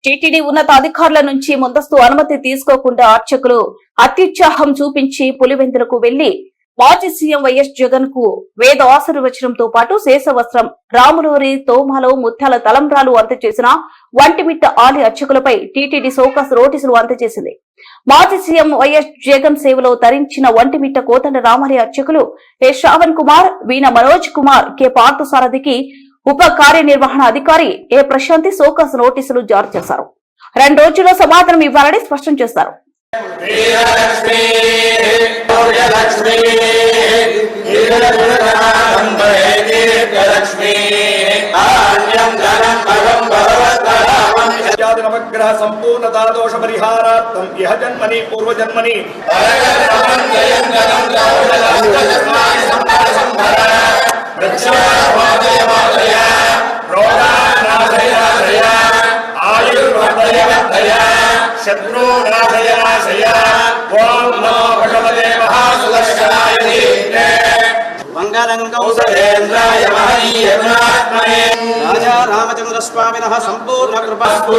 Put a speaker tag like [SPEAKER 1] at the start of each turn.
[SPEAKER 1] TTD ఉన్నత అధికారుల నుంచి ముందస్తు అనుమతి తీసుకోకుండా అర్చకులు అత్యుత్సాహం చూపించి పులివెందులకు వెళ్లి మాజీ సీఎం వైఎస్ జగన్ కు వేద ఆశీర్వచనంతో పాటు శేషవస్త్రం, రాములూరి తోమాలో ముత్యాల తలంబ్రాలు అందజేసిన వంటిమిట్ట ఆలి అర్చకులపై టీటీడీ సోకాస్ నోటీసులు అందజేసింది. మాజీ సీఎం వైఎస్ జగన్ సేవలో తరించిన వంటిమిట్ట కోదండ రామారి అర్చకులు ఏ శ్రావణ్ కుమార్, వీణ మనోజ్ కుమార్, కె పార్థసారథికి ఉప కార్యనిర్వహణ అధికారి ఏ ప్రశాంతి సోకాస్ నోటీసులు జారీ చేశారు. 2 రోజుల్లో సమాధానం ఇవ్వాలని స్పష్టం చేశారు.
[SPEAKER 2] नवग्रह संपूर्णता दोष परिहारार्थम यह जन्मनि पूर्व जन्मनि ओम नमो भगवते महासुदर्शनाय मंगलं कौसलेन्द्राय महनीय गुणात्मने राजा रामचंद्र स्वामिनः संपूर्ण कृपास्तु।